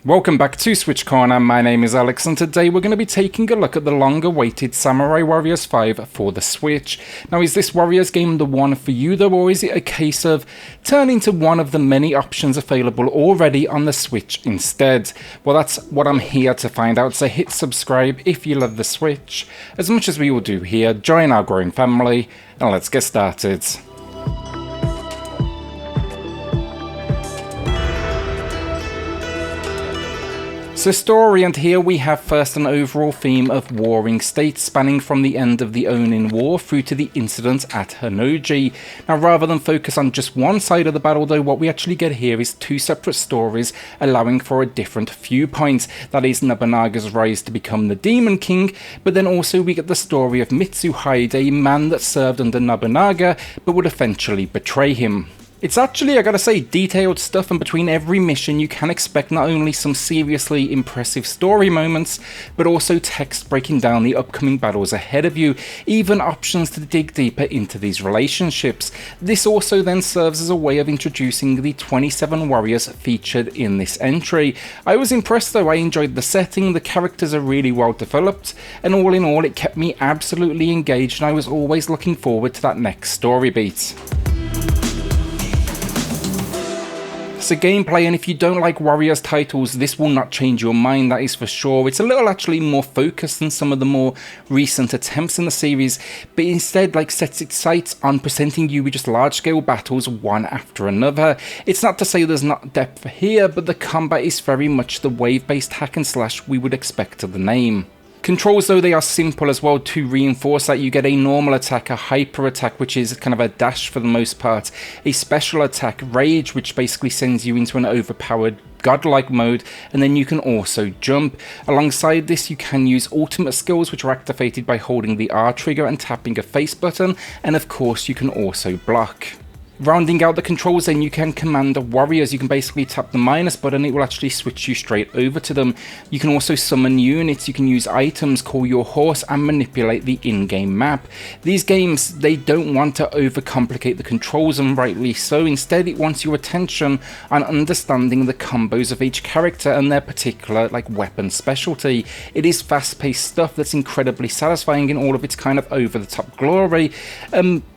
Welcome back to SwitchCorner, my name is Alex and today we're going to be taking a look at the long-awaited Samurai Warriors 5 for the Switch. Now, is this Warriors game the one for you though, or is it a case of turning to one of the many options available already on the Switch instead? Well, that's what I'm here to find out, so hit subscribe if you love the Switch. As much as we all do here, join our growing family and let's get started. So story, and here we have first an overall theme of warring states spanning from the end of the Ōnin War through to the incident at Honnōji. Now, rather than focus on just one side of the battle though, what we actually get here is two separate stories allowing for a different viewpoint. That is Nobunaga's rise to become the Demon King, but then also we get the story of Mitsuhide, a man that served under Nobunaga but would eventually betray him. It's actually, I gotta say, detailed stuff, and between every mission you can expect not only some seriously impressive story moments, but also text breaking down the upcoming battles ahead of you, even options to dig deeper into these relationships. This also then serves as a way of introducing the 27 warriors featured in this entry. I was impressed though, I enjoyed the setting, the characters are really well developed, and all in all it kept me absolutely engaged and I was always looking forward to that next story beat. So gameplay, and if you don't like Warriors titles, this will not change your mind, that is for sure. It's a little actually more focused than some of the more recent attempts in the series, but instead sets its sights on presenting you with just large scale battles one after another. It's not to say there's not depth here, but the combat is very much the wave based hack and slash we would expect of the name. Controls though, they are simple as well to reinforce that. You get a normal attack, a hyper attack which is kind of a dash for the most part, a special attack, rage, which basically sends you into an overpowered godlike mode, and then you can also jump. Alongside this you can use ultimate skills which are activated by holding the R trigger and tapping a face button, and of course you can also block. Rounding out the controls then, you can command the warriors. You can basically tap the minus button, it will actually switch you straight over to them. You can also summon units, you can use items, call your horse and manipulate the in-game map. These games, they don't want to overcomplicate the controls, and rightly so. Instead it wants your attention on understanding the combos of each character and their particular weapon specialty. It is fast-paced stuff that's incredibly satisfying in all of its kind of over-the-top glory.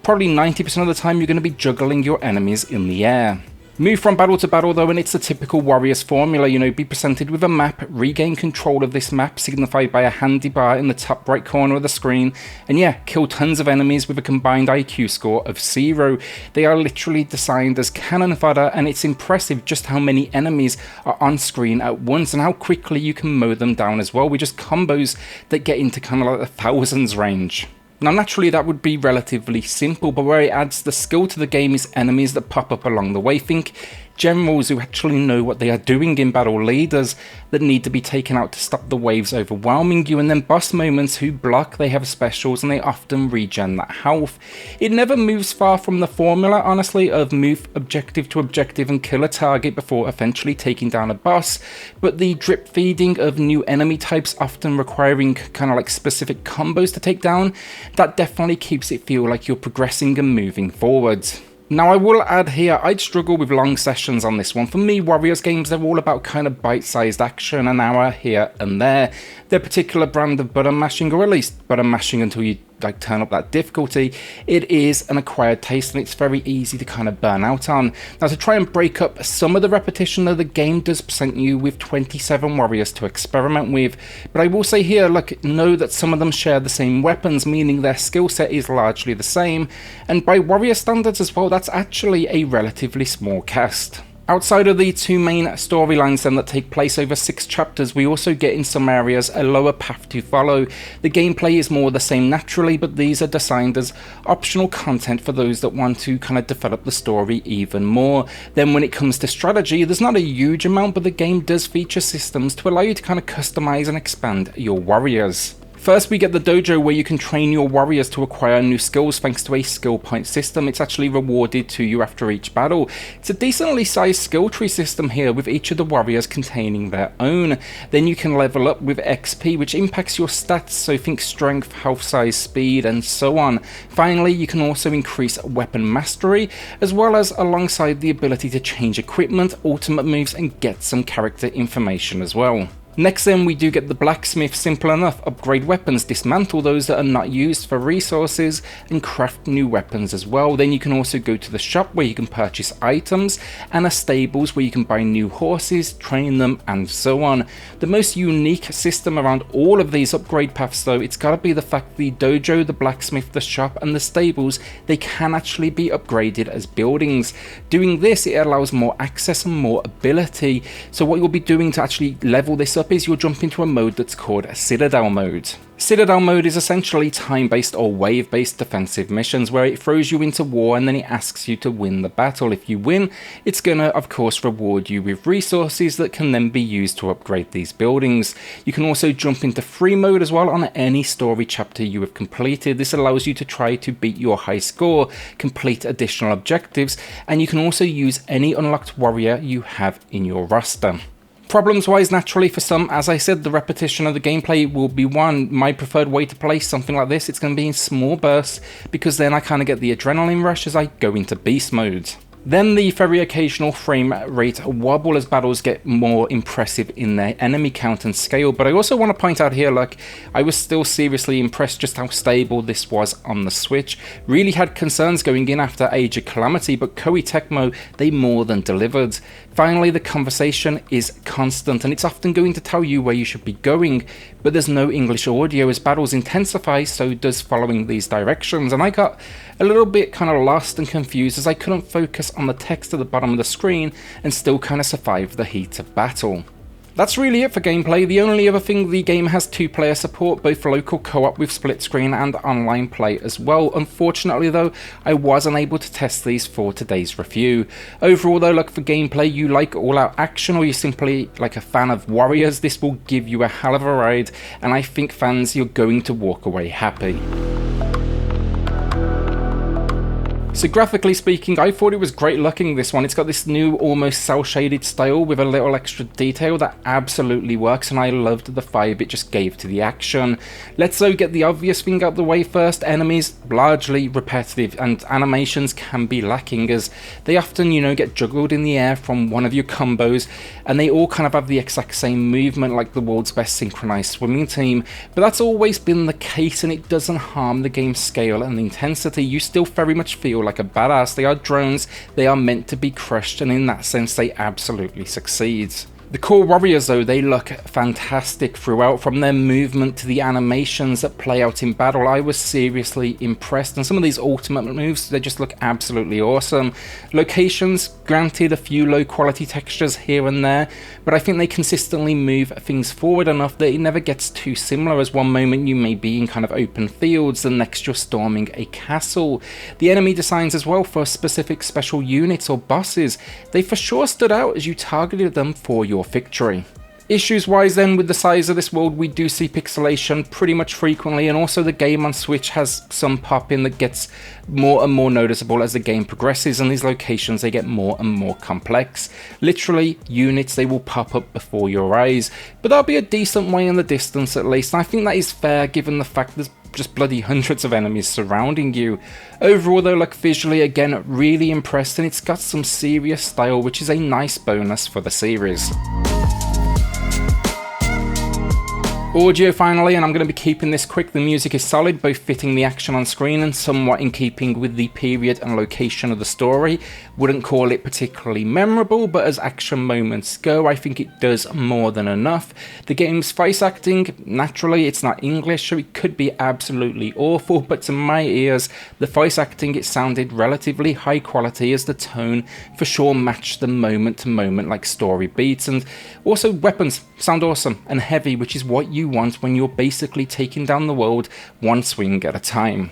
Probably 90% of the time you're going to be juggling your enemies in the air. Move from battle to battle though, and it's the typical Warriors formula, be presented with a map, regain control of this map signified by a handy bar in the top right corner of the screen, and yeah, kill tons of enemies with a combined IQ score of 0. They are literally designed as cannon fodder, and it's impressive just how many enemies are on screen at once and how quickly you can mow them down as well with just combos that get into kind of the thousands range. Now naturally that would be relatively simple, but where it adds the skill to the game is enemies that pop up along the way. Think generals who actually know what they are doing in battle, leaders that need to be taken out to stop the waves overwhelming you, and then boss moments who block, they have specials and they often regen that health. It never moves far from the formula, honestly, of move objective to objective and kill a target before eventually taking down a boss, but the drip feeding of new enemy types often requiring kind of specific combos to take down, that definitely keeps it feel like you're progressing and moving forwards. Now I will add here, I'd struggle with long sessions on this one. For me, Warriors games, they're all about kind of bite-sized action, an hour here and there. Their particular brand of button mashing, or at least button mashing until you turn up that difficulty, it is an acquired taste and it's very easy to kind of burn out on. Now to try and break up some of the repetition though, the game does present you with 27 warriors to experiment with, but I will say here, know that some of them share the same weapons, meaning their skill set is largely the same, and by warrior standards as well, that's actually a relatively small cast. Outside of the two main storylines then that take place over 6 chapters, we also get in some areas a lower path to follow. The gameplay is more the same naturally, but these are designed as optional content for those that want to kind of develop the story even more. Then when it comes to strategy, there's not a huge amount, but the game does feature systems to allow you to kind of customize and expand your warriors. First, we get the dojo where you can train your warriors to acquire new skills thanks to a skill point system. It's actually rewarded to you after each battle. It's a decently sized skill tree system here with each of the warriors containing their own. Then you can level up with XP, which impacts your stats, so think strength, health size, speed, and so on. Finally, you can also increase weapon mastery, as well as alongside the ability to change equipment, ultimate moves, and get some character information as well. Next then we do get the blacksmith. Simple enough, upgrade weapons, dismantle those that are not used for resources, and craft new weapons as well. Then you can also go to the shop where you can purchase items, and a stables where you can buy new horses, train them, and so on. The most unique system around all of these upgrade paths though, it's gotta be the fact the dojo, the blacksmith, the shop, and the stables, they can actually be upgraded as buildings. Doing this, it allows more access and more ability. So what you'll be doing to actually level this up is you'll jump into a mode that's called Citadel mode. Citadel mode is essentially time-based or wave-based defensive missions where it throws you into war and then it asks you to win the battle. If you win, it's gonna of course reward you with resources that can then be used to upgrade these buildings. You can also jump into free mode as well on any story chapter you have completed. This allows you to try to beat your high score, complete additional objectives, and you can also use any unlocked warrior you have in your roster. Problems wise, naturally for some, as I said, the repetition of the gameplay will be one. My preferred way to play something like this, it's going to be in small bursts, because then I kind of get the adrenaline rush as I go into beast mode. Then the very occasional frame rate wobble as battles get more impressive in their enemy count and scale, but I also want to point out here, like, I was still seriously impressed just how stable this was on the Switch. Really had concerns going in after Age of Calamity, but Koei Tecmo, they more than delivered. Finally, the conversation is constant, and it's often going to tell you where you should be going, but there's no English audio. As battles intensify, so does following these directions, and I got a little bit kind of lost and confused as I couldn't focus on the text at the bottom of the screen and still kind of survive the heat of battle. That's really it for gameplay. The only other thing, the game has 2-player support, both for local co-op with split screen and online play as well. Unfortunately though, I was unable to test these for today's review. Overall though, look, for gameplay, you like all-out action or you're simply like a fan of warriors, this will give you a hell of a ride, and I think fans, you're going to walk away happy. So graphically speaking, I thought it was great looking, this one. It's got this new almost cel-shaded style with a little extra detail that absolutely works, and I loved the vibe it just gave to the action. Let's though get the obvious thing out the way first. Enemies, largely repetitive, and animations can be lacking as they often, you know, get juggled in the air from one of your combos, and they all kind of have the exact same movement like the world's best synchronized swimming team. But that's always been the case, and it doesn't harm the game's scale and intensity. You still very much feel like a badass. They are drones, they are meant to be crushed, and in that sense they absolutely succeed. The core warriors though, they look fantastic throughout, from their movement to the animations that play out in battle. I was seriously impressed, and some of these ultimate moves, they just look absolutely awesome. Locations, granted a few low quality textures here and there, but I think they consistently move things forward enough that it never gets too similar, as one moment you may be in kind of open fields, the next you're storming a castle. The enemy designs as well for specific special units or bosses, they for sure stood out as you targeted them for your victory. Issues wise then, with the size of this world, we do see pixelation pretty much frequently, and also the game on Switch has some pop-in that gets more and more noticeable as the game progresses, and these locations, they get more and more complex. Literally, units, they will pop up before your eyes, but that'll be a decent way in the distance at least, and I think that is fair given the fact there's just bloody hundreds of enemies surrounding you. Overall though, like, visually again, really impressed, and it's got some serious style, which is a nice bonus for the series. Audio finally, and I'm going to be keeping this quick. The music is solid, both fitting the action on screen and somewhat in keeping with the period and location of the story. Wouldn't call it particularly memorable, but as action moments go, I think it does more than enough. The game's voice acting, naturally it's not English, so it could be absolutely awful, but to my ears, the voice acting, it sounded relatively high quality, as the tone for sure matched the moment to moment like story beats, and also weapons sound awesome and heavy, which is what you want when you're basically taking down the world one swing at a time.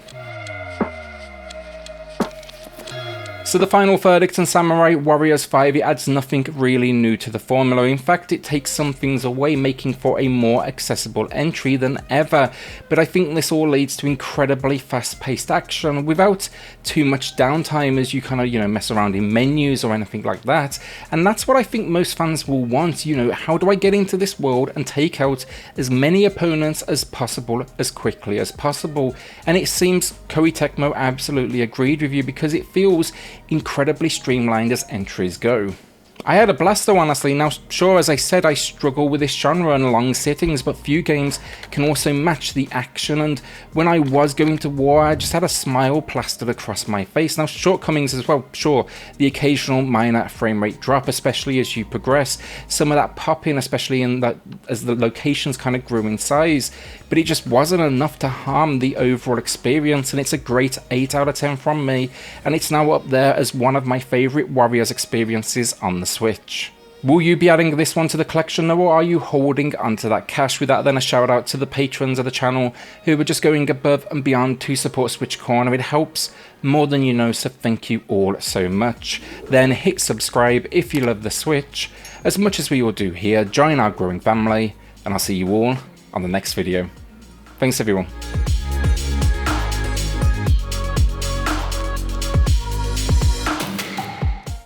So the final verdict on Samurai Warriors 5, it adds nothing really new to the formula. In fact, it takes some things away, making for a more accessible entry than ever. But I think this all leads to incredibly fast-paced action without too much downtime as you kind of, mess around in menus or anything like that. And that's what I think most fans will want, how do I get into this world and take out as many opponents as possible as quickly as possible? And it seems Koei Tecmo absolutely agreed with you, because it feels incredibly streamlined as entries go. I had a blast though, honestly. Now sure, as I said, I struggle with this genre and long sittings, but few games can also match the action, and when I was going to war, I just had a smile plastered across my face. Now shortcomings as well, sure, the occasional minor frame rate drop, especially as you progress, some of that popping, especially as the locations kind of grew in size, but it just wasn't enough to harm the overall experience, and it's a great 8 out of 10 from me, and it's now up there as one of my favourite Warriors experiences on the Switch. Will you be adding this one to the collection though, or are you holding onto that cash? With that, then a shout out to the patrons of the channel who are just going above and beyond to support SwitchCorner. It helps more than you know, so thank you all so much. Then hit subscribe if you love the Switch as much as we all do here. Join our growing family, and I'll see you all on the next video. Thanks everyone.